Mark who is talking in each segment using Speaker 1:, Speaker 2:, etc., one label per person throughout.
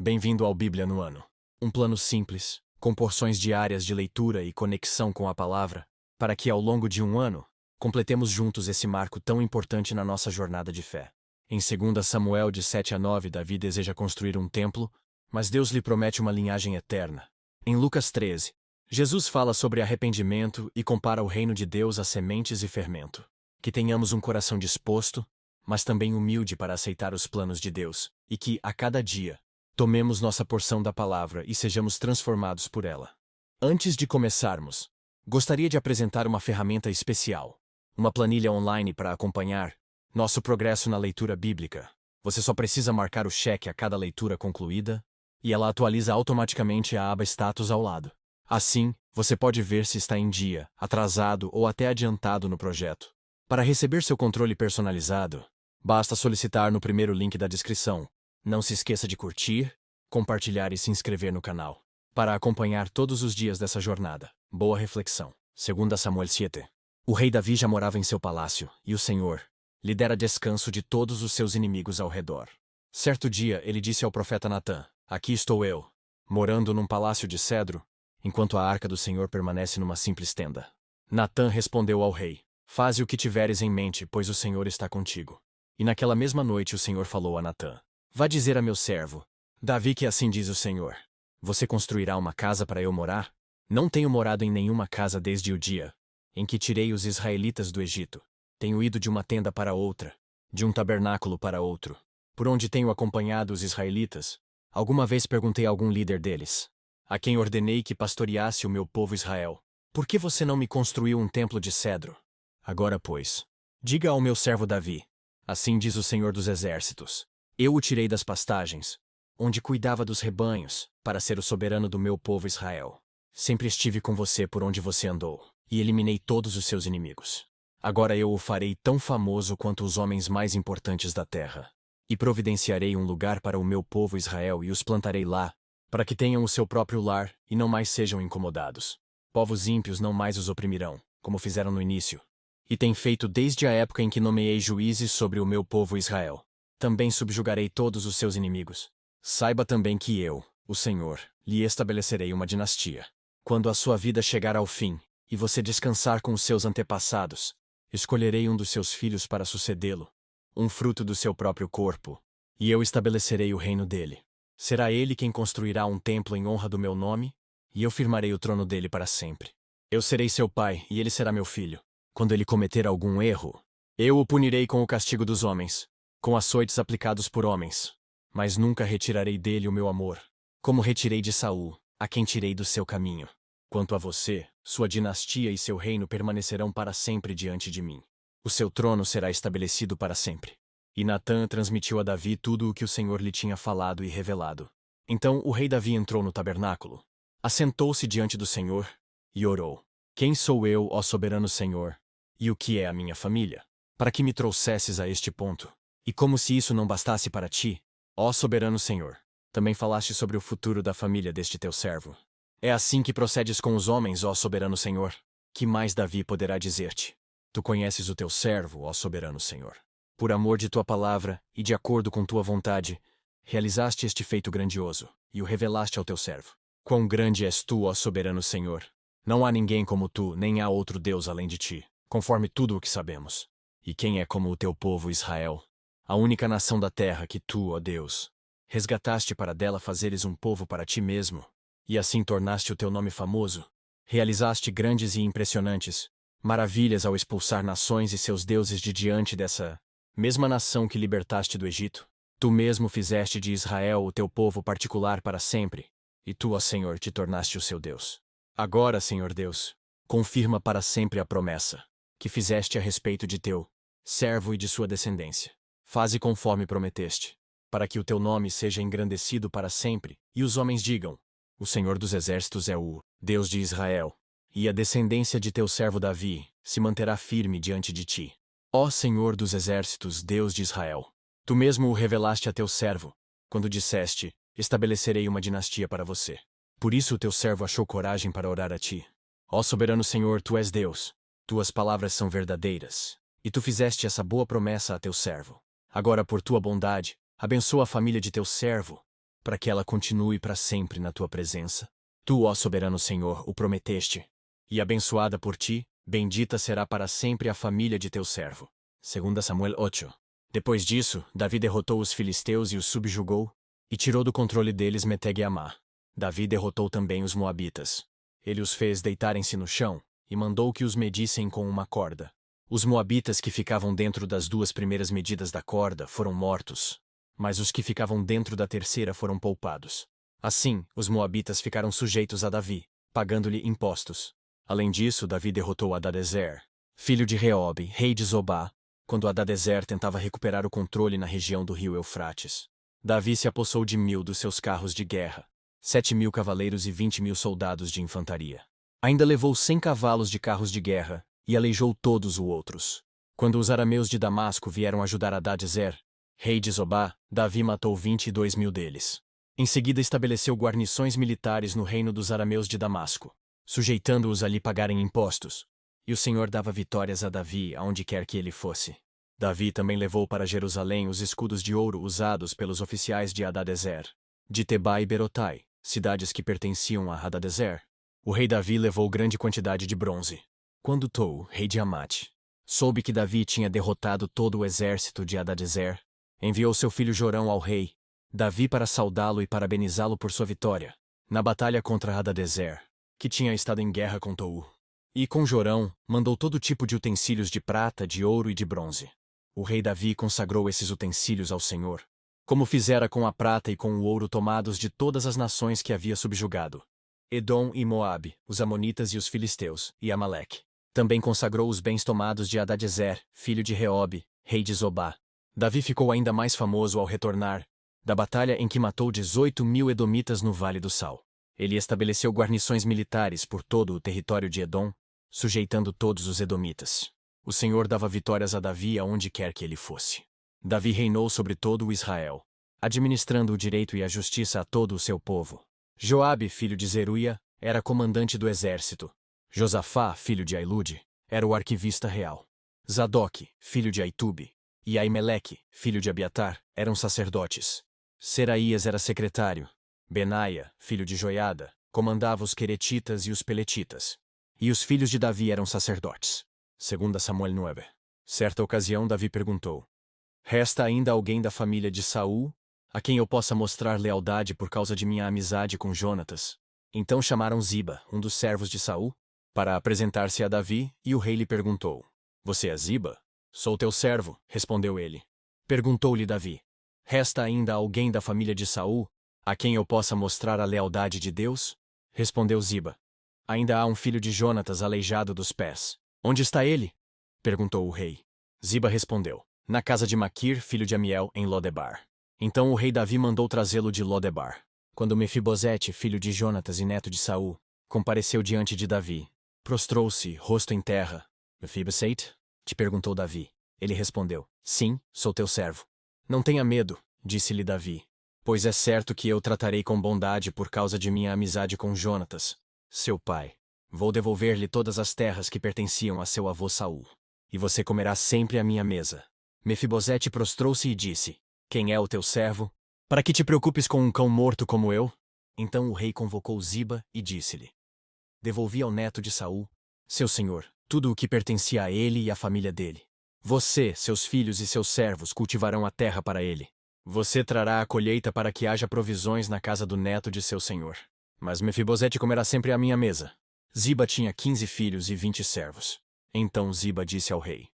Speaker 1: Bem-vindo ao Bíblia no Ano. Um plano simples, com porções diárias de leitura e conexão com a palavra, para que ao longo de um ano, completemos juntos esse marco tão importante na nossa jornada de fé. Em 2 Samuel de 7 a 9, Davi deseja construir um templo, mas Deus lhe promete uma linhagem eterna. Em Lucas 13, Jesus fala sobre arrependimento e compara o reino de Deus a sementes e fermento. Que tenhamos um coração disposto, mas também humilde para aceitar os planos de Deus, e que, a cada dia, tomemos nossa porção da palavra e sejamos transformados por ela. Antes de começarmos, gostaria de apresentar uma ferramenta especial, uma planilha online para acompanhar nosso progresso na leitura bíblica. Você só precisa marcar o cheque a cada leitura concluída, e ela atualiza automaticamente a aba Status ao lado. Assim, você pode ver se está em dia, atrasado ou até adiantado no projeto. Para receber seu controle personalizado, basta solicitar no primeiro link da descrição. Não se esqueça de curtir, compartilhar e se inscrever no canal, para acompanhar todos os dias dessa jornada. Boa reflexão. 2 Samuel 7. O rei Davi já morava em seu palácio, e o Senhor lhe dera descanso de todos os seus inimigos ao redor. Certo dia ele disse ao profeta Natã: "Aqui estou eu, morando num palácio de cedro, enquanto a arca do Senhor permanece numa simples tenda." Natã respondeu ao rei: "Faze o que tiveres em mente, pois o Senhor está contigo." E naquela mesma noite o Senhor falou a Natã: "Vá dizer a meu servo Davi que assim diz o Senhor: Você construirá uma casa para eu morar? Não tenho morado em nenhuma casa desde o dia em que tirei os israelitas do Egito. Tenho ido de uma tenda para outra, de um tabernáculo para outro. Por onde tenho acompanhado os israelitas, alguma vez perguntei a algum líder deles, a quem ordenei que pastoreasse o meu povo Israel: Por que você não me construiu um templo de cedro? Agora, pois, diga ao meu servo Davi: Assim diz o Senhor dos Exércitos: Eu o tirei das pastagens, onde cuidava dos rebanhos, para ser o soberano do meu povo Israel. Sempre estive com você por onde você andou, e eliminei todos os seus inimigos. Agora eu o farei tão famoso quanto os homens mais importantes da terra. E providenciarei um lugar para o meu povo Israel e os plantarei lá, para que tenham o seu próprio lar e não mais sejam incomodados. Povos ímpios não mais os oprimirão, como fizeram no início. E tem feito desde a época em que nomeei juízes sobre o meu povo Israel. Também subjugarei todos os seus inimigos. Saiba também que eu, o Senhor, lhe estabelecerei uma dinastia. Quando a sua vida chegar ao fim, e você descansar com os seus antepassados, escolherei um dos seus filhos para sucedê-lo, um fruto do seu próprio corpo, e eu estabelecerei o reino dele. Será ele quem construirá um templo em honra do meu nome, e eu firmarei o trono dele para sempre. Eu serei seu pai, e ele será meu filho. Quando ele cometer algum erro, eu o punirei com o castigo dos homens, com açoites aplicados por homens. Mas nunca retirarei dele o meu amor, como retirei de Saul, a quem tirei do seu caminho. Quanto a você, sua dinastia e seu reino permanecerão para sempre diante de mim. O seu trono será estabelecido para sempre. E Natã transmitiu a Davi tudo o que o Senhor lhe tinha falado e revelado. Então o rei Davi entrou no tabernáculo, assentou-se diante do Senhor e orou: Quem sou eu, ó soberano Senhor? E o que é a minha família? Para que me trouxesses a este ponto? E como se isso não bastasse para ti, ó soberano Senhor, também falaste sobre o futuro da família deste teu servo. É assim que procedes com os homens, ó soberano Senhor? Que mais Davi poderá dizer-te? Tu conheces o teu servo, ó soberano Senhor. Por amor de tua palavra e de acordo com tua vontade, realizaste este feito grandioso e o revelaste ao teu servo. Quão grande és tu, ó soberano Senhor! Não há ninguém como tu, nem há outro Deus além de ti, conforme tudo o que sabemos. E quem é como o teu povo Israel? A única nação da terra que tu, ó Deus, resgataste para dela fazeres um povo para ti mesmo, e assim tornaste o teu nome famoso. Realizaste grandes e impressionantes maravilhas ao expulsar nações e seus deuses de diante dessa mesma nação que libertaste do Egito. Tu mesmo fizeste de Israel o teu povo particular para sempre, e tu, ó Senhor, te tornaste o seu Deus. Agora, Senhor Deus, confirma para sempre a promessa que fizeste a respeito de teu servo e de sua descendência. Faze conforme prometeste, para que o teu nome seja engrandecido para sempre, e os homens digam: O Senhor dos Exércitos é o Deus de Israel, e a descendência de teu servo Davi se manterá firme diante de ti. Ó Senhor dos Exércitos, Deus de Israel, tu mesmo o revelaste a teu servo, quando disseste: Estabelecerei uma dinastia para você. Por isso o teu servo achou coragem para orar a ti. Ó soberano Senhor, tu és Deus, tuas palavras são verdadeiras, e tu fizeste essa boa promessa a teu servo. Agora, por tua bondade, abençoa a família de teu servo, para que ela continue para sempre na tua presença. Tu, ó soberano Senhor, o prometeste. E abençoada por ti, bendita será para sempre a família de teu servo. 2 Samuel 8. Depois disso, Davi derrotou os filisteus e os subjugou, e tirou do controle deles Meteg e Amá. Davi derrotou também os moabitas. Ele os fez deitarem-se no chão, e mandou que os medissem com uma corda. Os moabitas que ficavam dentro das 2 primeiras medidas da corda foram mortos, mas os que ficavam dentro da terceira foram poupados. Assim, os moabitas ficaram sujeitos a Davi, pagando-lhe impostos. Além disso, Davi derrotou Hadadezer, filho de Reobe, rei de Zobá, quando Hadadezer tentava recuperar o controle na região do rio Eufrates. Davi se apossou de 1000 dos seus carros de guerra, 7.000 cavaleiros e 20.000 soldados de infantaria. Ainda levou 100 cavalos de carros de guerra, e aleijou todos os outros. Quando os arameus de Damasco vieram ajudar Hadadezer, rei de Zobá, Davi matou 22.000 deles. Em seguida estabeleceu guarnições militares no reino dos arameus de Damasco, sujeitando-os a lhe pagarem impostos. E o Senhor dava vitórias a Davi aonde quer que ele fosse. Davi também levou para Jerusalém os escudos de ouro usados pelos oficiais de Hadadezer, de Tebá e Berotai, cidades que pertenciam a Hadadezer. O rei Davi levou grande quantidade de bronze. Quando Tou, rei de Amate, soube que Davi tinha derrotado todo o exército de Hadadezer, enviou seu filho Jorão ao rei Davi para saudá-lo e parabenizá-lo por sua vitória, na batalha contra Hadadezer, que tinha estado em guerra com Tou. E com Jorão, mandou todo tipo de utensílios de prata, de ouro e de bronze. O rei Davi consagrou esses utensílios ao Senhor, como fizera com a prata e com o ouro tomados de todas as nações que havia subjugado: Edom e Moabe, os amonitas e os filisteus, e Amaleque. Também consagrou os bens tomados de Hadadezer, filho de Reobe, rei de Zobá. Davi ficou ainda mais famoso ao retornar da batalha em que matou 18.000 edomitas no Vale do Sal. Ele estabeleceu guarnições militares por todo o território de Edom, sujeitando todos os edomitas. O Senhor dava vitórias a Davi aonde quer que ele fosse. Davi reinou sobre todo o Israel, administrando o direito e a justiça a todo o seu povo. Joabe, filho de Zeruia, era comandante do exército. Josafá, filho de Ailude, era o arquivista real. Zadok, filho de Aitube, e Aimeleque, filho de Abiatar, eram sacerdotes. Seraías era secretário. Benaia, filho de Joiada, comandava os queretitas e os peletitas. E os filhos de Davi eram sacerdotes. 2 Samuel 9. Certa ocasião Davi perguntou: Resta ainda alguém da família de Saul, a quem eu possa mostrar lealdade por causa de minha amizade com Jonatas? Então chamaram Ziba, um dos servos de Saul, para apresentar-se a Davi, e o rei lhe perguntou: Você é Ziba? Sou teu servo, respondeu ele. Perguntou-lhe Davi: Resta ainda alguém da família de Saul, a quem eu possa mostrar a lealdade de Deus? Respondeu Ziba: Ainda há um filho de Jonatas aleijado dos pés. Onde está ele? Perguntou o rei. Ziba respondeu: Na casa de Maquir, filho de Amiel, em Lodebar. Então o rei Davi mandou trazê-lo de Lodebar. Quando Mefibosete, filho de Jonatas e neto de Saul, compareceu diante de Davi, prostrou-se, rosto em terra. Mefibosete? Te perguntou Davi. Ele respondeu: Sim, sou teu servo. Não tenha medo, disse-lhe Davi, pois é certo que eu tratarei com bondade por causa de minha amizade com Jonatas, seu pai. Vou devolver-lhe todas as terras que pertenciam a seu avô Saul. E você comerá sempre à minha mesa. Mefibosete prostrou-se e disse: Quem é o teu servo? Para que te preocupes com um cão morto como eu? Então o rei convocou Ziba e disse-lhe: Devolvi ao neto de Saul, seu senhor, tudo o que pertencia a ele e à família dele. Você, seus filhos e seus servos cultivarão a terra para ele. Você trará a colheita para que haja provisões na casa do neto de seu senhor. Mas Mefibosete comerá sempre à minha mesa. Ziba tinha 15 filhos e 20 servos. Então Ziba disse ao rei: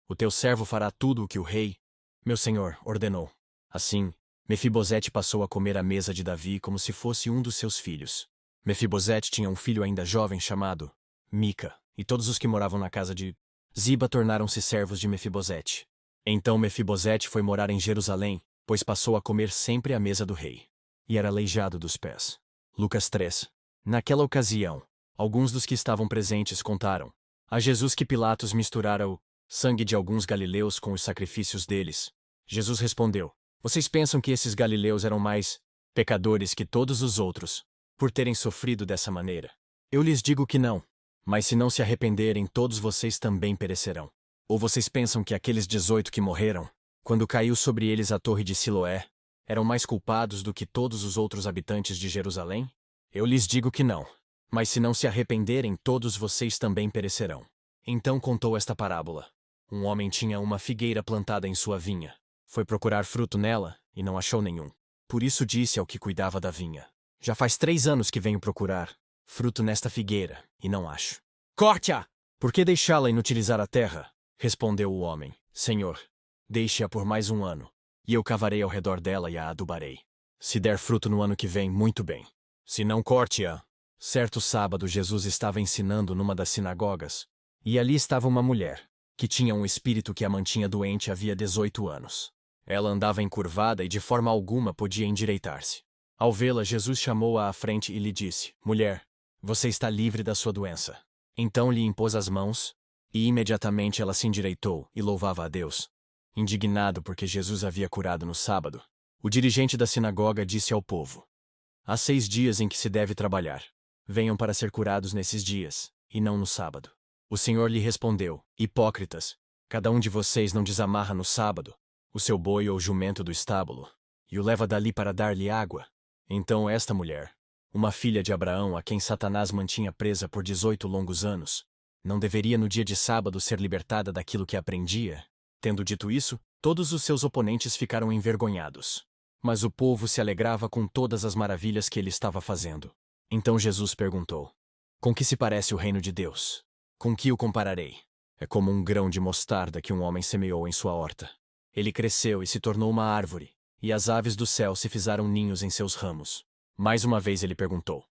Speaker 1: O teu servo fará tudo o que o rei, meu senhor, ordenou. Assim, Mefibosete passou a comer à mesa de Davi como se fosse um dos seus filhos. Mefibosete tinha um filho ainda jovem chamado Mica, e todos os que moravam na casa de Ziba tornaram-se servos de Mefibosete. Então Mefibosete foi morar em Jerusalém, pois passou a comer sempre à mesa do rei. E era aleijado dos pés. Lucas 3. Naquela ocasião, alguns dos que estavam presentes contaram a Jesus que Pilatos misturara o sangue de alguns galileus com os sacrifícios deles. Jesus respondeu: Vocês pensam que esses galileus eram mais pecadores que todos os outros, por terem sofrido dessa maneira? Eu lhes digo que não. Mas se não se arrependerem, todos vocês também perecerão. Ou vocês pensam que aqueles 18 que morreram, quando caiu sobre eles a torre de Siloé, eram mais culpados do que todos os outros habitantes de Jerusalém? Eu lhes digo que não. Mas se não se arrependerem, todos vocês também perecerão. Então contou esta parábola. Um homem tinha uma figueira plantada em sua vinha. Foi procurar fruto nela e não achou nenhum. Por isso disse ao que cuidava da vinha: já faz 3 anos que venho procurar fruto nesta figueira e não acho. Corte-a! Por que deixá-la inutilizar a terra? Respondeu o homem: Senhor, deixe-a por mais 1 ano, e eu cavarei ao redor dela e a adubarei. Se der fruto no ano que vem, muito bem. Se não, corte-a. Certo sábado, Jesus estava ensinando numa das sinagogas, e ali estava uma mulher, que tinha um espírito que a mantinha doente havia 18 anos. Ela andava encurvada e de forma alguma podia endireitar-se. Ao vê-la, Jesus chamou-a à frente e lhe disse: Mulher, você está livre da sua doença. Então lhe impôs as mãos, e imediatamente ela se endireitou e louvava a Deus. Indignado porque Jesus havia curado no sábado, o dirigente da sinagoga disse ao povo: há 6 dias em que se deve trabalhar. Venham para ser curados nesses dias, e não no sábado. O Senhor lhe respondeu: Hipócritas, cada um de vocês não desamarra no sábado o seu boi ou jumento do estábulo, e o leva dali para dar-lhe água. Então esta mulher, uma filha de Abraão a quem Satanás mantinha presa por 18 longos anos, não deveria no dia de sábado ser libertada daquilo que aprendia? Tendo dito isso, todos os seus oponentes ficaram envergonhados. Mas o povo se alegrava com todas as maravilhas que ele estava fazendo. Então Jesus perguntou: com que se parece o reino de Deus? Com que o compararei? É como um grão de mostarda que um homem semeou em sua horta. Ele cresceu e se tornou uma árvore, e as aves do céu se fizeram ninhos em seus ramos. Mais uma vez ele perguntou: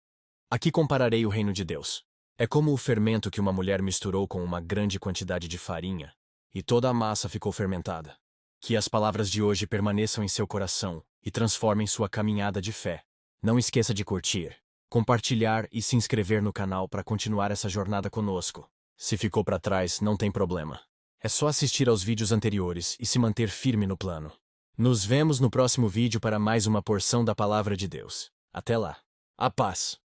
Speaker 1: a que compararei o reino de Deus? É como o fermento que uma mulher misturou com uma grande quantidade de farinha, e toda a massa ficou fermentada. Que as palavras de hoje permaneçam em seu coração e transformem sua caminhada de fé. Não esqueça de curtir, compartilhar e se inscrever no canal para continuar essa jornada conosco. Se ficou para trás, não tem problema. É só assistir aos vídeos anteriores e se manter firme no plano. Nos vemos no próximo vídeo para mais uma porção da Palavra de Deus. Até lá. A paz.